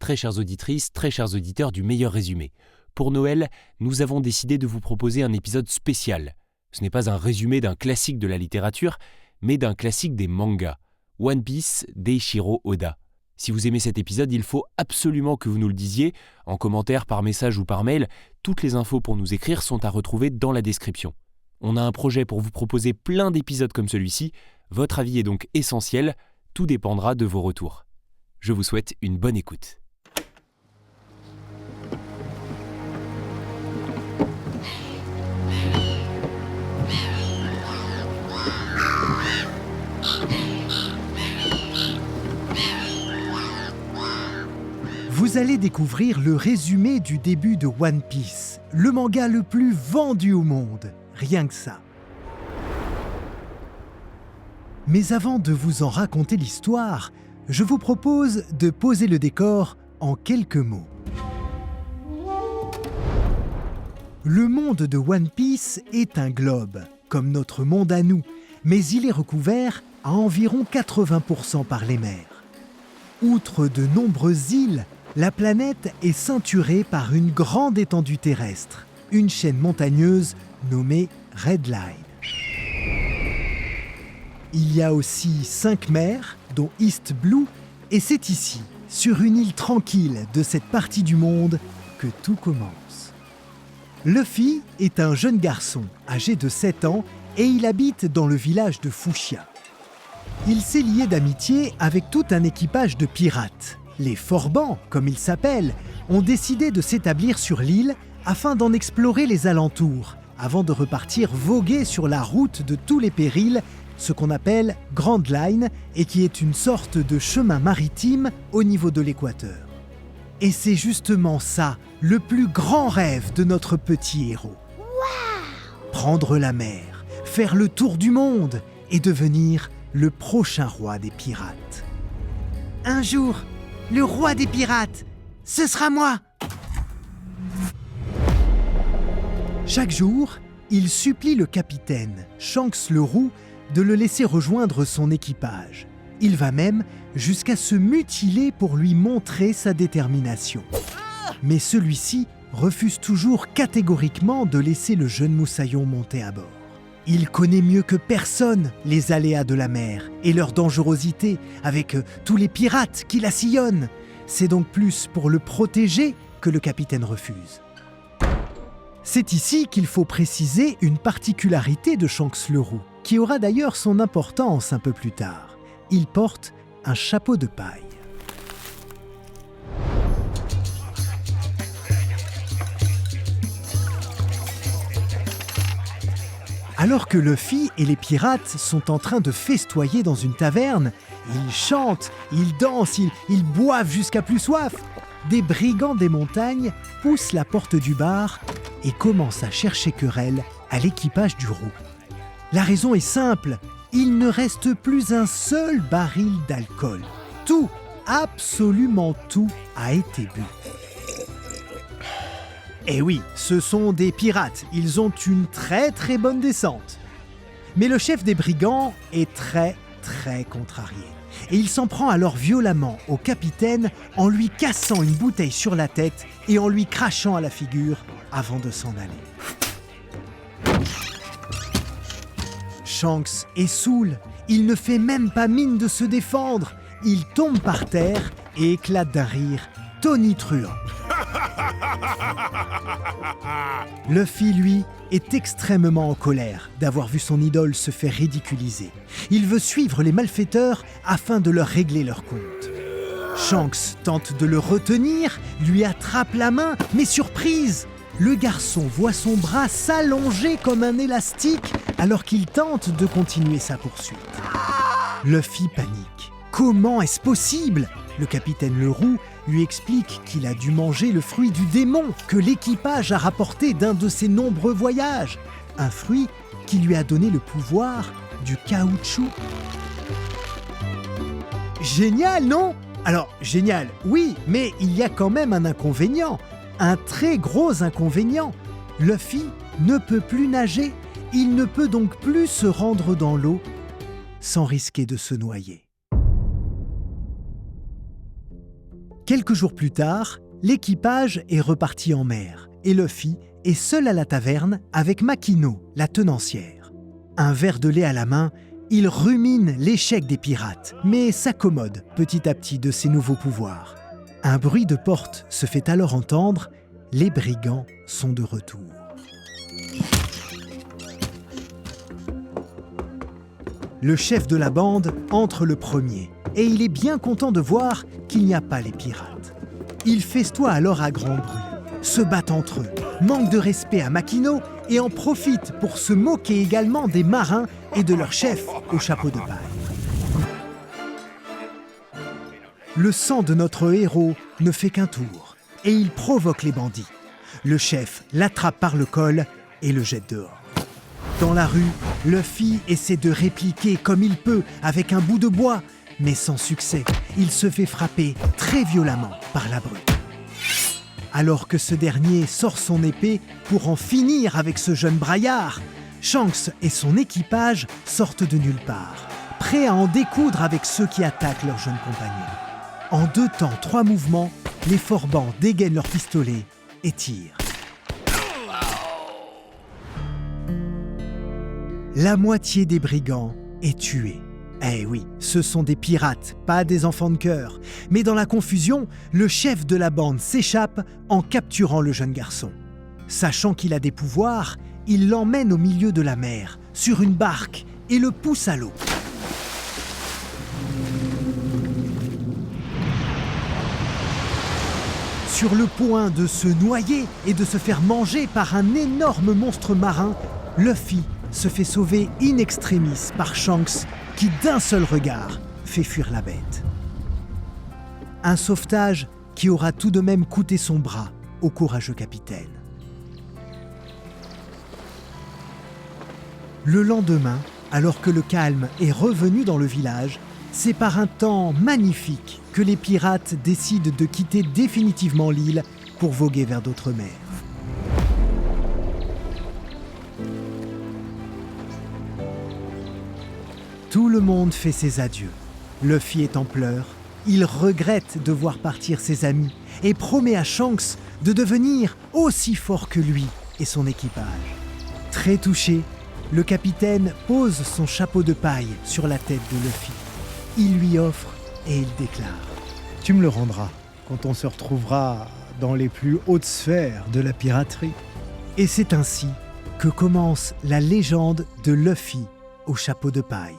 Très chères auditrices, très chers auditeurs du meilleur résumé. Pour Noël, nous avons décidé de vous proposer un épisode spécial. Ce n'est pas un résumé d'un classique de la littérature, mais d'un classique des mangas, One Piece d'Eiichiro Oda. Si vous aimez cet épisode, il faut absolument que vous nous le disiez, en commentaire, par message ou par mail. Toutes les infos pour nous écrire sont à retrouver dans la description. On a un projet pour vous proposer plein d'épisodes comme celui-ci. Votre avis est donc essentiel, tout dépendra de vos retours. Je vous souhaite une bonne écoute. Vous allez découvrir le résumé du début de One Piece, le manga le plus vendu au monde, rien que ça. Mais avant de vous en raconter l'histoire, je vous propose de poser le décor en quelques mots. Le monde de One Piece est un globe, comme notre monde à nous, mais il est recouvert à environ 80% par les mers. Outre de nombreuses îles, la planète est ceinturée par une grande étendue terrestre, une chaîne montagneuse nommée Red Line. Il y a aussi 5 mers, dont East Blue, et c'est ici, sur une île tranquille de cette partie du monde, que tout commence. Luffy est un jeune garçon, âgé de 7 ans, et il habite dans le village de Fushia. Il s'est lié d'amitié avec tout un équipage de pirates. Les Forbans, comme ils s'appellent, ont décidé de s'établir sur l'île afin d'en explorer les alentours, avant de repartir voguer sur la route de tous les périls, ce qu'on appelle Grand Line, et qui est une sorte de chemin maritime au niveau de l'équateur. Et c'est justement ça, le plus grand rêve de notre petit héros. Wow! Prendre la mer, faire le tour du monde et devenir le prochain roi des pirates. Un jour, le roi des pirates, ce sera moi! Chaque jour, il supplie le capitaine, Shanks le Roux, de le laisser rejoindre son équipage. Il va même jusqu'à se mutiler pour lui montrer sa détermination. Mais celui-ci refuse toujours catégoriquement de laisser le jeune moussaillon monter à bord. Il connaît mieux que personne les aléas de la mer et leur dangerosité avec tous les pirates qui la sillonnent. C'est donc plus pour le protéger que le capitaine refuse. C'est ici qu'il faut préciser une particularité de Shanks le Roux, qui aura d'ailleurs son importance un peu plus tard. Il porte un chapeau de paille. Alors que Luffy et les pirates sont en train de festoyer dans une taverne, ils chantent, ils dansent, ils boivent jusqu'à plus soif. Des brigands des montagnes poussent la porte du bar et commencent à chercher querelle à l'équipage du Roux. La raison est simple, il ne reste plus un seul baril d'alcool. Tout, absolument tout, a été bu. Eh oui, ce sont des pirates, ils ont une très très bonne descente. Mais le chef des brigands est très contrarié. Et il s'en prend alors violemment au capitaine en lui cassant une bouteille sur la tête et en lui crachant à la figure avant de s'en aller. Shanks est saoul, il ne fait même pas mine de se défendre. Il tombe par terre et éclate d'un rire tonitruant. Luffy, lui, est extrêmement en colère d'avoir vu son idole se faire ridiculiser. Il veut suivre les malfaiteurs afin de leur régler leur compte. Shanks tente de le retenir, lui attrape la main, mais surprise! Le garçon voit son bras s'allonger comme un élastique alors qu'il tente de continuer sa poursuite. Luffy panique. Comment est-ce possible? Le capitaine le Roux lui explique qu'il a dû manger le fruit du démon que l'équipage a rapporté d'un de ses nombreux voyages. Un fruit qui lui a donné le pouvoir du caoutchouc. Génial, non? Alors, génial, oui, mais il y a quand même un inconvénient. Un très gros inconvénient. Luffy ne peut plus nager. Il ne peut donc plus se rendre dans l'eau sans risquer de se noyer. Quelques jours plus tard, l'équipage est reparti en mer et Luffy est seul à la taverne avec Makino, la tenancière. Un verre de lait à la main, il rumine l'échec des pirates, mais s'accommode petit à petit de ses nouveaux pouvoirs. Un bruit de porte se fait alors entendre, les brigands sont de retour. Le chef de la bande entre le premier et il est bien content de voir qu'il n'y a pas les pirates. Il festoie alors à grand bruit, se battent entre eux, manque de respect à Makino et en profite pour se moquer également des marins et de leur chef au chapeau de paille. Le sang de notre héros ne fait qu'un tour et il provoque les bandits. Le chef l'attrape par le col et le jette dehors. Dans la rue, Luffy essaie de répliquer comme il peut avec un bout de bois, mais sans succès. Il se fait frapper très violemment par la brute. Alors que ce dernier sort son épée pour en finir avec ce jeune braillard, Shanks et son équipage sortent de nulle part, prêts à en découdre avec ceux qui attaquent leur jeune compagnon. En 2 temps, 3 mouvements, les forbans dégainent leurs pistolets et tirent. La moitié des brigands est tuée. Eh oui, ce sont des pirates, pas des enfants de cœur. Mais dans la confusion, le chef de la bande s'échappe en capturant le jeune garçon. Sachant qu'il a des pouvoirs, il l'emmène au milieu de la mer, sur une barque, et le pousse à l'eau. Sur le point de se noyer et de se faire manger par un énorme monstre marin, Luffy se fait sauver in extremis par Shanks qui, d'un seul regard, fait fuir la bête. Un sauvetage qui aura tout de même coûté son bras au courageux capitaine. Le lendemain, alors que le calme est revenu dans le village, c'est par un temps magnifique que les pirates décident de quitter définitivement l'île pour voguer vers d'autres mers. Tout le monde fait ses adieux. Luffy est en pleurs. Il regrette de voir partir ses amis et promet à Shanks de devenir aussi fort que lui et son équipage. Très touché, le capitaine pose son chapeau de paille sur la tête de Luffy. Il lui offre et il déclare « Tu me le rendras quand on se retrouvera dans les plus hautes sphères de la piraterie. » Et c'est ainsi que commence la légende de Luffy au chapeau de paille.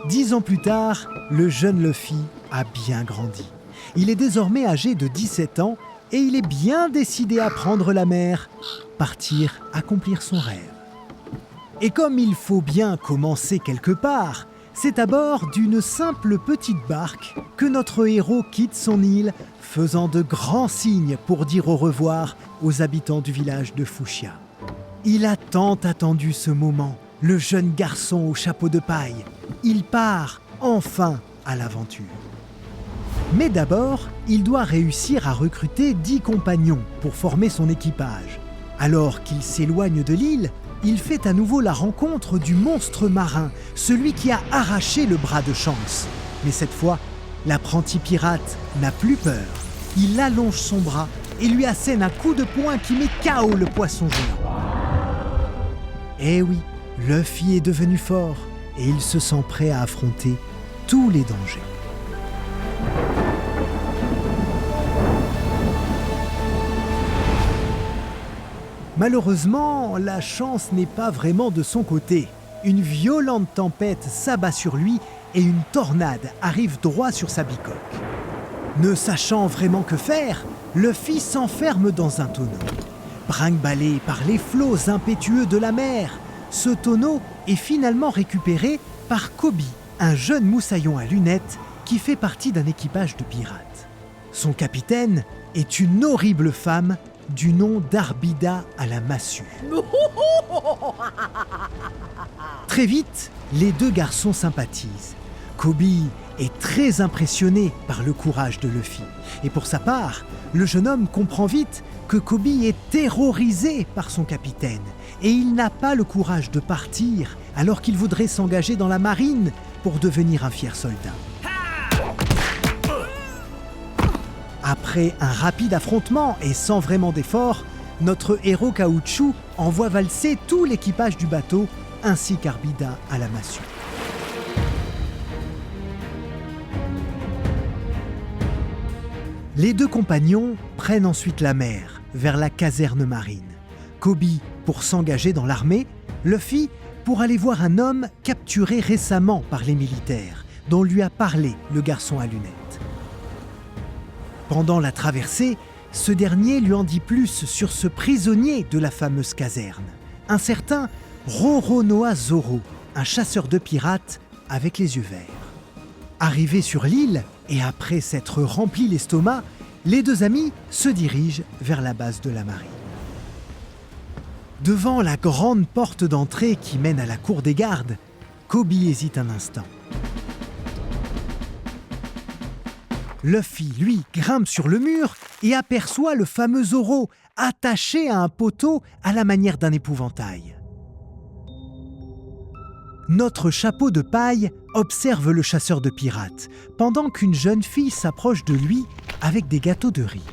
10 ans plus tard, le jeune Luffy a bien grandi. Il est désormais âgé de 17 ans et il est bien décidé à prendre la mer, partir accomplir son rêve. Et comme il faut bien commencer quelque part, c'est à bord d'une simple petite barque que notre héros quitte son île, faisant de grands signes pour dire au revoir aux habitants du village de Fushia. Il a tant attendu ce moment, le jeune garçon au chapeau de paille. Il part enfin à l'aventure. Mais d'abord, il doit réussir à recruter 10 compagnons pour former son équipage. Alors qu'il s'éloigne de l'île, il fait à nouveau la rencontre du monstre marin, celui qui a arraché le bras de Shanks. Mais cette fois, l'apprenti pirate n'a plus peur. Il allonge son bras et lui assène un coup de poing qui met KO le poisson géant. Eh oui, Luffy est devenu fort et il se sent prêt à affronter tous les dangers. Malheureusement, la chance n'est pas vraiment de son côté. Une violente tempête s'abat sur lui et une tornade arrive droit sur sa bicoque. Ne sachant vraiment que faire, Luffy s'enferme dans un tonneau. Brinque-ballé par les flots impétueux de la mer, ce tonneau est finalement récupéré par Koby, un jeune moussaillon à lunettes qui fait partie d'un équipage de pirates. Son capitaine est une horrible femme du nom d'Arbida à la massue. Très vite, les deux garçons sympathisent. Koby est très impressionné par le courage de Luffy. Et pour sa part, le jeune homme comprend vite que Koby est terrorisé par son capitaine et il n'a pas le courage de partir alors qu'il voudrait s'engager dans la marine pour devenir un fier soldat. Après un rapide affrontement et sans vraiment d'effort, notre héros Caoutchouc envoie valser tout l'équipage du bateau ainsi qu'Arbida à la massue. Les deux compagnons prennent ensuite la mer vers la caserne marine. Kobe pour s'engager dans l'armée, Luffy pour aller voir un homme capturé récemment par les militaires, dont lui a parlé le garçon à lunettes. Pendant la traversée, ce dernier lui en dit plus sur ce prisonnier de la fameuse caserne, un certain Roronoa Zoro, un chasseur de pirates avec les yeux verts. Arrivés sur l'île, et après s'être rempli l'estomac, les deux amis se dirigent vers la base de la marine. Devant la grande porte d'entrée qui mène à la cour des gardes, Kobe hésite un instant. Luffy, lui, grimpe sur le mur et aperçoit le fameux Zoro attaché à un poteau à la manière d'un épouvantail. Notre chapeau de paille observe le chasseur de pirates, pendant qu'une jeune fille s'approche de lui avec des gâteaux de riz.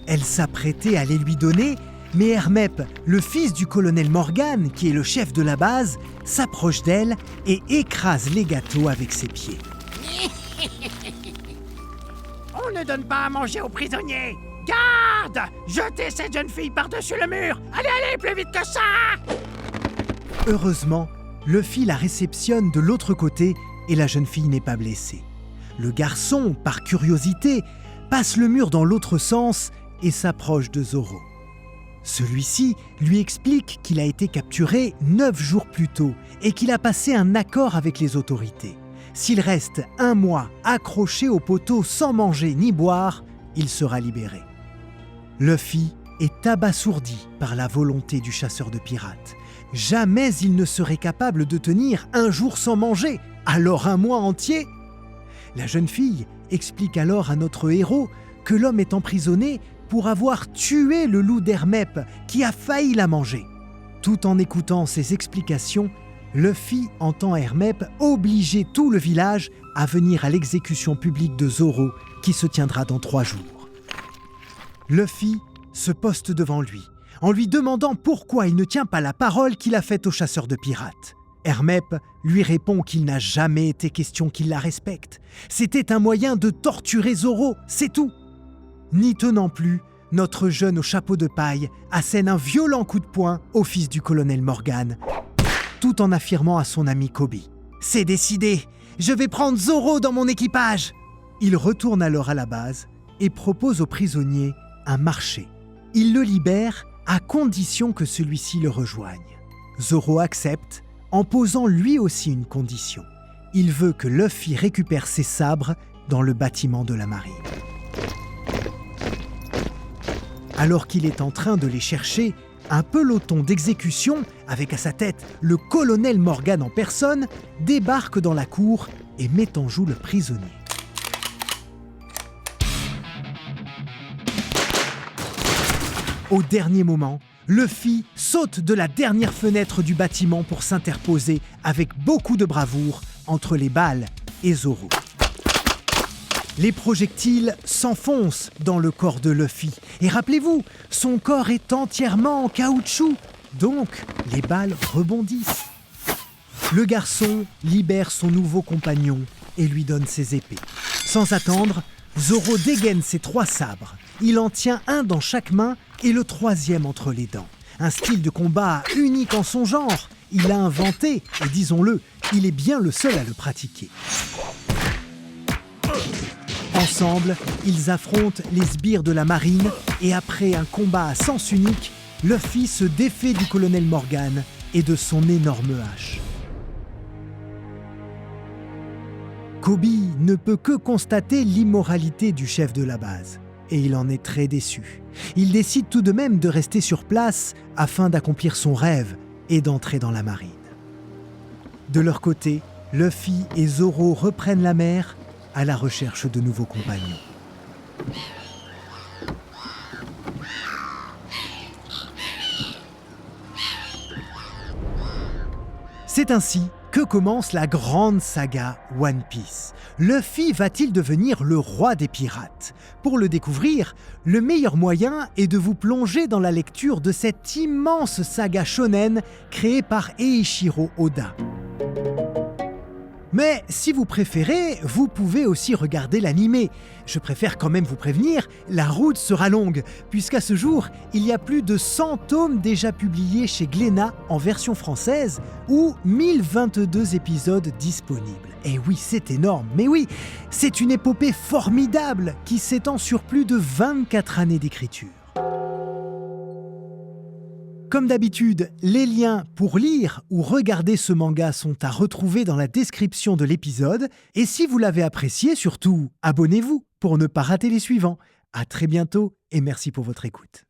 Elle s'apprêtait à les lui donner, mais Hermep, le fils du colonel Morgan, qui est le chef de la base, s'approche d'elle et écrase les gâteaux avec ses pieds. On ne donne pas à manger aux prisonniers. Garde! Jetez cette jeune fille par-dessus le mur. Allez, plus vite que ça! Heureusement, Luffy la réceptionne de l'autre côté et la jeune fille n'est pas blessée. Le garçon, par curiosité, passe le mur dans l'autre sens et s'approche de Zoro. Celui-ci lui explique qu'il a été capturé 9 jours plus tôt et qu'il a passé un accord avec les autorités. S'il reste 1 mois accroché au poteau sans manger ni boire, il sera libéré. Luffy est abasourdi par la volonté du chasseur de pirates. Jamais il ne serait capable de tenir 1 jour sans manger, alors 1 mois entier. La jeune fille explique alors à notre héros que l'homme est emprisonné pour avoir tué le loup d'Hermep qui a failli la manger. Tout en écoutant ces explications, Luffy entend Hermep obliger tout le village à venir à l'exécution publique de Zoro qui se tiendra dans 3 jours. Luffy se poste devant lui en lui demandant pourquoi il ne tient pas la parole qu'il a faite au chasseur de pirates. Hermep lui répond qu'il n'a jamais été question qu'il la respecte. C'était un moyen de torturer Zoro, c'est tout. N'y tenant plus, notre jeune au chapeau de paille assène un violent coup de poing au fils du colonel Morgan, tout en affirmant à son ami Kobe « C'est décidé, je vais prendre Zoro dans mon équipage !» Il retourne alors à la base et propose au prisonnier un marché. Il le libère à condition que celui-ci le rejoigne. Zoro accepte en posant lui aussi une condition. Il veut que Luffy récupère ses sabres dans le bâtiment de la marine. Alors qu'il est en train de les chercher, un peloton d'exécution, avec à sa tête le colonel Morgan en personne, débarque dans la cour et met en joue le prisonnier. Au dernier moment, Luffy saute de la dernière fenêtre du bâtiment pour s'interposer avec beaucoup de bravoure entre les balles et Zoro. Les projectiles s'enfoncent dans le corps de Luffy. Et rappelez-vous, son corps est entièrement en caoutchouc, donc les balles rebondissent. Le garçon libère son nouveau compagnon et lui donne ses épées. Sans attendre, Zoro dégaine ses 3 sabres. Il en tient un dans chaque main et le 3e entre les dents. Un style de combat unique en son genre. Il l'a inventé et disons-le, il est bien le seul à le pratiquer. Ensemble, ils affrontent les sbires de la marine et après un combat à sens unique, Luffy se défait du colonel Morgan et de son énorme hache. Kobe ne peut que constater l'immoralité du chef de la base et il en est très déçu. Il décide tout de même de rester sur place afin d'accomplir son rêve et d'entrer dans la marine. De leur côté, Luffy et Zoro reprennent la mer à la recherche de nouveaux compagnons. C'est ainsi que commence la grande saga One Piece. Luffy va-t-il devenir le roi des pirates ? Pour le découvrir, le meilleur moyen est de vous plonger dans la lecture de cette immense saga shonen créée par Eiichiro Oda. Mais si vous préférez, vous pouvez aussi regarder l'animé. Je préfère quand même vous prévenir, la route sera longue, puisqu'à ce jour, il y a plus de 100 tomes déjà publiés chez Glénat en version française, ou 1022 épisodes disponibles. Et oui, c'est énorme, mais oui, c'est une épopée formidable qui s'étend sur plus de 24 années d'écriture. Comme d'habitude, les liens pour lire ou regarder ce manga sont à retrouver dans la description de l'épisode. Et si vous l'avez apprécié, surtout, abonnez-vous pour ne pas rater les suivants. À très bientôt et merci pour votre écoute.